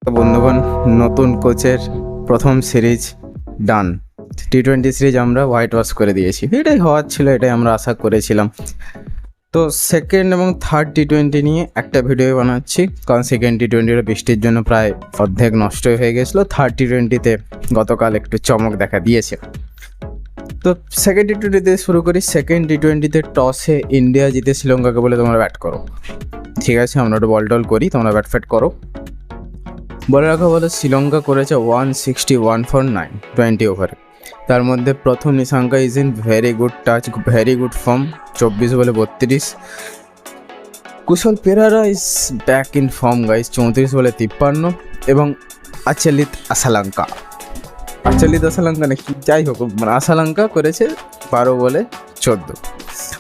তো বন্ধুগণ, নতুন কোচের প্রথম সিরিজ ডান। টি-20 সিরিজ আমরা হোয়াইট ওয়াশ করে দিয়েছি, এটাই হওয়ার ছিল, এটাই আমরা আশা করেছিলাম। তো সেকেন্ড এবং থার্ড টি-20 নিয়ে একটা ভিডিও বানাচ্ছি, কারণ সেকেন্ড টি-20 বৃষ্টির জন্য প্রায় অর্ধেক নষ্ট হয়ে গেছিলো। থার্ড টি-20তে গতকাল একটু চমক দেখা দিয়েছে। তো সেকেন্ড টি-20 শুরু করি। সেকেন্ড টি-20তে টসে ইন্ডিয়া জিতে শ্রীলঙ্কাকে বলে তোমরা ব্যাট করো। ঠিক আছে, আমরা একটু বল টল করি, তোমরা ব্যাট ফ্যাট করো। বলে রাখা বলে শ্রীলঙ্কা করেছে 161 ফর 9 20 ওভারে। তার মধ্যে প্রথম Nissanka is in very good touch, very good form, 24 বলে 32। Kusal Perera is back in form guys, 34 বলে 53। এবং আচলিত আসালাঙ্কা নাকি যাই হোক, মানে আসালাঙ্কা করেছে 12 বলে 14।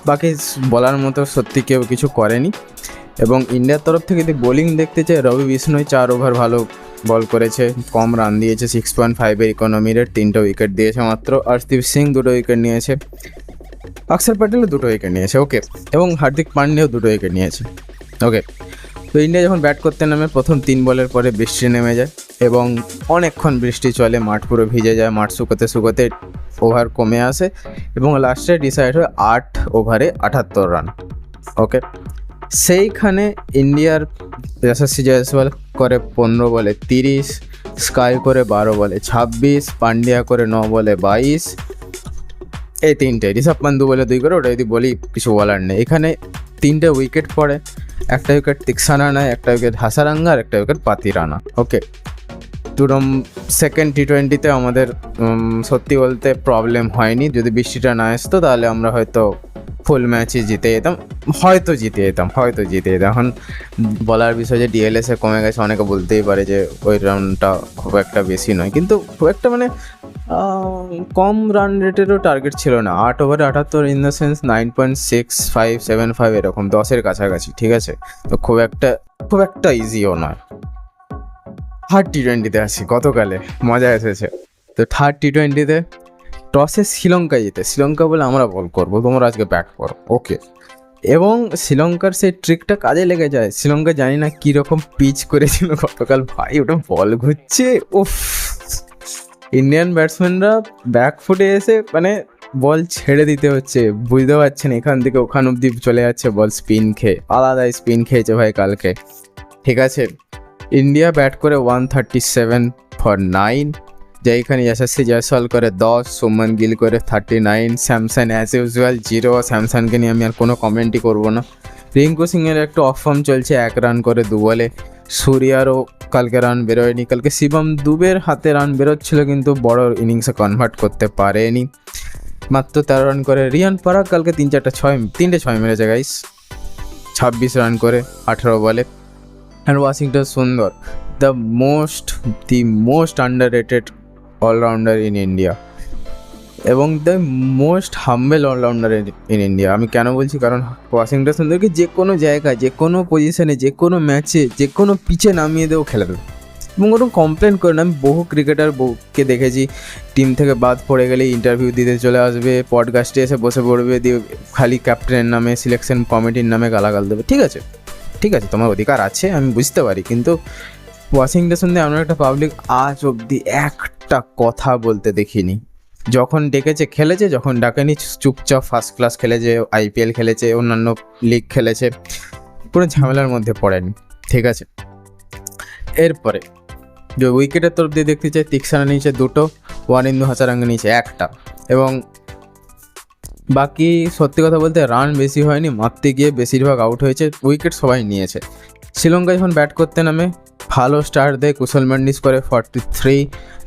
বাকি বলার মতো সত্যি কেউ কিছু করেনি। এবং ইন্ডিয়ার তরফ থেকে যদি বোলিং দেখতে চাই, রবি বিষ্ণয় 4 ওভার ভালো বল করেছে, কম রান দিয়েছে, 6.5 ইকোনমি রেট, 3টে উইকেট দিয়েছে মাত্র। অর্শদীপ সিং 2টো উইকেট নিয়েছে, অক্ষর প্যাটেলও 2টো উইকেট নিয়েছে, ওকে। এবং হার্দিক পান্ডিয়াও 2টো উইকেট নিয়েছে, ওকে। তো ইন্ডিয়া যখন ব্যাট করতে নামে প্রথম 3 বলের পরে বৃষ্টি নেমে যায় এবং অনেকক্ষণ বৃষ্টি চলে, মাঠ পুরো ভিজে যায়, মাঠ শুকোতে ওভার কমে আসে এবং লাস্টে ডিসাইড হয় 8 ওভারে 78 রান, ওকে। সেইখানে ইন্ডিয়ার যশস্বী জয়সওয়াল করে 15 বলে 30, স্কাই করে 12 বলে 26, পান্ডিয়া করে 9 বলে 22। এই তিনটে, ঋষভ পান্ডু বলে 2 করে, ওটা যদি বলি কিছু বলার নেই। এখানে 3টে উইকেট পড়ে, একটা উইকেট তিক্সানা নেয়, একটা উইকেট হাসারাঙ্গা আর একটা উইকেট পাতি রানা, ওকে। দুরম সেকেন্ড টি-20তে আমাদের সত্যি বলতে প্রবলেম হয়নি। যদি বৃষ্টিটা না আসতো তাহলে আমরা হয়তো ফুল ম্যাচই জিতে যেতাম, হয়তো জিতে যেতাম। এখন বলার বিষয় যে ডিএলএসে কমে গেছে, অনেকে বলতেই পারে যে ওই রানটা খুব একটা বেশি নয়, কিন্তু খুব একটা মানে কম রান রেটেরও টার্গেট ছিল না। 8 ওভারে 78 ইন দ্য সেন্স 9.6575 এরকম 10-এর কাছাকাছি, ঠিক আছে। তো খুব একটা ইজিও নয়। থার্ড টি-20তে আসি, গতকালে মজা এসেছে। তো থার্ড টি-20তে টসে শ্রীলঙ্কা জিতে, শ্রীলঙ্কা বলে আমরা বল করবো, তোমরা আজকে ব্যাট করো, ওকে। এবং শ্রীলঙ্কার সেই ট্রিকটা কাজে লেগে যায়। শ্রীলঙ্কা জানি না কীরকম পিচ করেছিল গতকাল, ভাই ওটা বল ঘুরছে, উফ। ইন্ডিয়ান ব্যাটসম্যানরা ব্যাক ফুটে এসে মানে বল ছেড়ে দিতে হচ্ছে, বুঝতে পারছেন, এখান থেকে ওখান অব্দি চলে যাচ্ছে বল স্পিন খেয়ে, আলাদাই স্পিন খেয়েছে ভাই কালকে, ঠিক আছে। ইন্ডিয়া ব্যাট করে 137 ফর 9, যেখানে যশস্বী জয়সওয়াল করে 10, সুমন গিল করে 39, স্যামসন অ্যাজ ইউজুয়াল 0। স্যামসনকে নিয়ে আমি আর কোনো কমেন্টই করবো না। রিঙ্কু সিংয়ের একটু অফ ফর্ম চলছে, 1 রান করে 2 বলে। সূর্যারও কালকে রান বেরোয়নি, কালকে শিবম দুবের হাতে রান বেরোচ্ছিল কিন্তু বড় ইনিংসে কনভার্ট করতে পারেনি, মাত্র 13 রান করে। রিয়ান পরাগ কালকে 3টে 6 মেরেছে গাইস, 26 রান করে 18 বলে। And Washington Sundar, the most underrated allrounder in India এবং the most humble allrounder in India. আমি কেন বলছি, কারণ ওয়াশিংটন সুন্দরকে যে কোনো জায়গায়, যে কোনো পজিশনে, যে কোনো ম্যাচে, যে কোনো পিচে নামিয়ে দেও খেলে দেবে এবং ওরকম কমপ্লেন করে না। আমি বহু ক্রিকেটারকে দেখেছি, টিম থেকে বাদ পড়ে গেলে ইন্টারভিউ দিতে চলে আসবে, পডকাস্টে এসে বসে পড়বে, দিয়ে খালি ক্যাপ্টেনের নামে, সিলেকশন কমিটির নামে গালাগাল দেবে। ঠিক আছে, তোমার অধিকার আছে, আমি বুঝতে পারি, কিন্তু ওয়াশিংটন সুন্দর এমন একটা পাবলিক আজ অবধি একটা কথা বলতে দেখিনি। যখন ডেকেছে খেলেছে, যখন ডাকেনি চুপচাপ ফার্স্ট ক্লাস খেলেছে, আইপিএল খেলেছে, অন্যান্য লিগ খেলেছে, কোনো ঝামেলার মধ্যে পড়েনি, ঠিক আছে। এরপরে যে উইকেটের তরফ দিয়ে দেখতে চাই, তিক্সানা নিয়েছে 2টো, ওয়ানিন্দু হাসারাঙ্গা নিয়েছে 1টা। এবং বাকি সত্যি কথা বলতে রান বেশি হয়নি, মারতে গিয়ে বেশিরভাগ আউট হয়েছে, উইকেট সবাই নিয়েছে। শ্রীলঙ্কা যখন ব্যাট করতে নামে ভালো স্টার্ট দেয়, কুশল মেন্ডিস করে 43,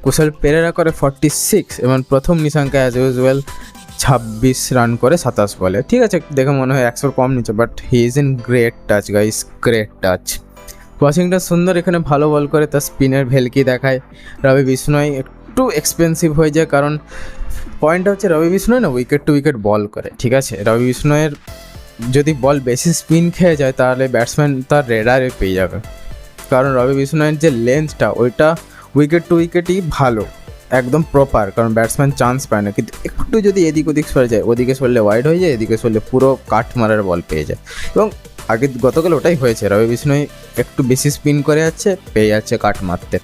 কুশল পেরেরা করে 46 এবং প্রথম নিশাঙ্কা অ্যাজ ইউজুয়াল 26 রান করে 27 বলে। ঠিক আছে, দেখে মনে হয় 100 কম নিচ্ছে, but he is in great touch guys, great touch. Washington সুন্দর এখানে ভালো বল করে, তার স্পিনের ভেলকি দেখায়। রবি বিষ্ণয় একটু এক্সপেন্সিভ হয়ে যায়, কারণ পয়েন্টটা হচ্ছে রবি বিষ্ণয় না উইকেট টু উইকেট বল করে, ঠিক আছে। রবি বিষ্ণয়ের যদি বল বেশি স্পিন খেয়ে যায় তাহলে ব্যাটসম্যান তার রেডারে পেয়ে যাবে, কারণ রবি বিষ্ণয়ের যে লেন্থটা ওইটা উইকেট টু উইকেটই ভালো, একদম প্রপার, কারণ ব্যাটসম্যান চান্স পায় না। কিন্তু একটু যদি এদিক ওদিক সরে যায়, ওদিকে সরলে ওয়াইড হয়ে যায়, এদিকে সরলে পুরো কাঠ মারার বল পেয়ে যায়। এবং আগে গতকাল ওটাই হয়েছে, রবি বিষ্ণয় একটু বেশি স্পিন করে যাচ্ছে, পেয়ে যাচ্ছে কাট মারতে।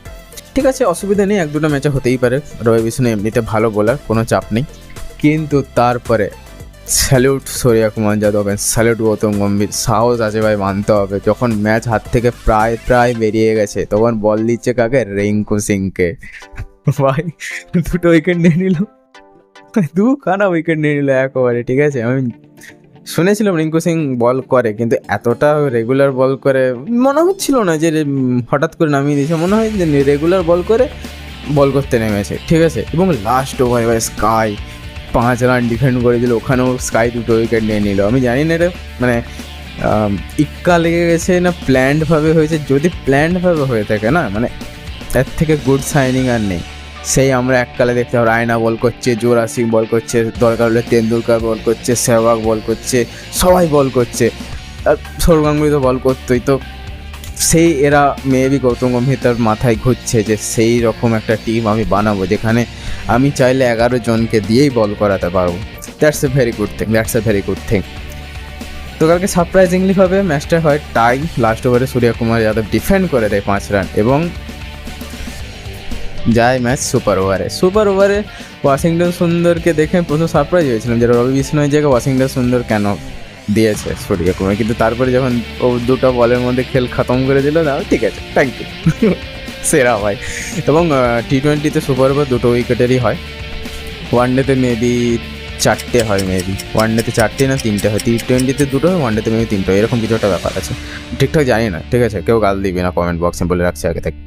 ঠিক আছে, অসুবিধা নেই, 1-2টা ম্যাচে হতেই পারে। রবি বিষ্ণয় এমনিতে ভালো বোলার, কোনো চাপ নেই। কিন্তু তারপরে স্যালিউট সূর্য কুমার যাদব, স্যালিউট গৌতম গম্ভীর, সাহস আছে ভাই, মানতে হবে। যখন ম্যাচ হাত থেকে প্রায় বেরিয়ে গেছে, তখন বল দিচ্ছে কাকে? রিঙ্কু সিংকে। ভাই 2টো উইকেট নিয়ে নিল, 2খানা উইকেট নিয়ে নিল একেবারে। ঠিক আছে, আমি শুনেছিলাম রিঙ্কু সিং বল করে, কিন্তু এতটা রেগুলার বল করে মনে হচ্ছিল না যে হঠাৎ করে নামিয়ে দিয়েছে, মনে হয় যে রেগুলার বল করতে নেমেছে। ঠিক আছে, এবং লাস্ট ওভারে ভাই স্কাই 5 রান ডিফেন্ড করে দিল, ওখানেও স্কাই 2টো উইকেট নিয়ে নিল। আমি জানি না এটা মানে ইক্কা লেগে গেছে না প্ল্যান্ডভাবে হয়েছে। যদি প্ল্যান্ডভাবে হয়ে থাকে না, মানে এর থেকে গুড সাইনিং আর নেই। সেই আমরা এককালে দেখতে হবে, রায়না বল করছে, যুবরাজ সিং বল করছে, দরকার হলে তেন্ডুলকার বল করছে, সেহবাগ বল করছে, সবাই বল করছে, আর সৌরভ গাঙ্গুলি তো বল করতোই। তো সেই এরা মেবি গৌতম গম্ভীর তার মাথায় ঘুরছে যে সেই রকম একটা টিম আমি বানাবো, যেখানে আমি চাইলে 11 জনকে দিয়েই বল করাতে পারবো। That's a very good thing. তো কালকে সারপ্রাইজিংলিভাবে ম্যাচটা হয় টাই। লাস্ট ওভারে সূর্য কুমার যাদব ডিফেন্ড করে দেয় 5 রান এবং যায় ম্যাচ সুপার ওভারে। ওয়াশিংটন সুন্দরকে দেখে প্রথম সারপ্রাইজ হয়েছিলাম যে রবি বিষ্ণয়ের জায়গায় ওয়াশিংটন সুন্দর কেন দিয়েছে সূর্য কুমার, কিন্তু তারপরে যখন ও 2টা বলের মধ্যে খেল খতম করে দিল, না ঠিক আছে, থ্যাংক ইউ, সেরা ভাই। এবং T20-তে সুপার ওভার 2টো উইকেটেরই হয়, ওয়ানডেতে মেবি 4টে হয়, ওয়ানডেতে 4টে না 3টে হয়, T20-তে 2টো হয়, ওয়ানডেতে মেবি 3টো, এরকম কিছু একটা ব্যাপার আছে, ঠিকঠাক জানি না। ঠিক আছে, কেউ গাল দিবি না কমেন্ট বক্সে, বলে রাখছি আগে থেকে।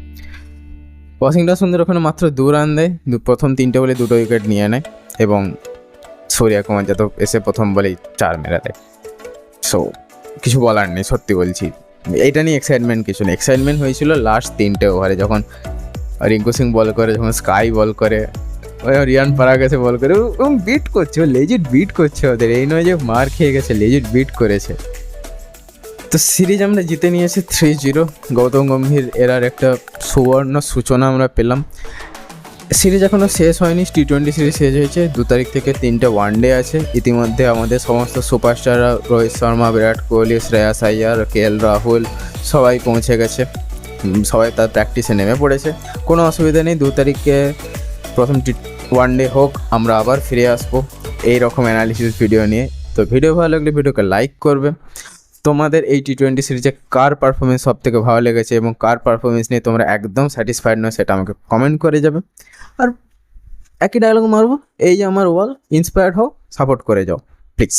ওয়াশিংটন সুন্দর ওখানে মাত্র 2 রান দেয়, প্রথম 3টে বলে 2টো উইকেট নিয়ে নেয় এবং সূর্য কুমার যাদব এসে প্রথম বলেই 4 মেরে দেয়। সো কিছু বলার নেই, সত্যি বলছি, এইটা নিয়ে এক্সাইটমেন্ট কিছু নেই। এক্সাইটমেন্ট হয়েছিল লাস্ট 3টে ওভারে, যখন রিঙ্কু সিং বল করে, যখন স্কাই বল করে, রিয়ান পারাগ এসে বল করে, ও বিট করছে, ও লেজিট বিট করছে ওদের, এই নয় যে মার খেয়ে গেছে, লেজিট বিট করেছে। তো সিরিজ আমরা জিতে নিয়েছি 3-0। গৌতম গম্ভীর এরার একটা সুবর্ণ সূচনা আমরা পেলাম। সিরিজ এখনও শেষ হয়নি, T20 সিরিজ শেষ হয়েছে, 2 তারিখ থেকে 3টে ওয়ানডে আছে। ইতিমধ্যে আমাদের সমস্ত সুপারস্টাররা, রোহিত শর্মা, বিরাট কোহলি, শ্রেয়াস আইয়ার, KL রাহুল সবাই পৌঁছে গেছে, সবাই তার প্র্যাকটিসে নেমে পড়েছে। কোনো অসুবিধা নেই, 2 তারিখে প্রথম ওয়ানডে হোক, আমরা আবার ফিরে আসবো এই রকম অ্যানালিসিস ভিডিও নিয়ে। তো ভিডিও ভালো লাগলে ভিডিওকে লাইক করবে। তোমাদের এই T20 সিরিজে কার পারফরমেন্স সব থেকে ভালো লেগেছে এবং কার পারফরমেন্স নিয়ে তোমরা একদম স্যাটিসফাইড নয়, সেটা আমাকে কমেন্ট করে যাবে। আর একই ডায়লগ মারবো, এই যে আমার ওয়াল, ইন্সপায়ার্ড হও, সাপোর্ট করে যাও প্লিজ।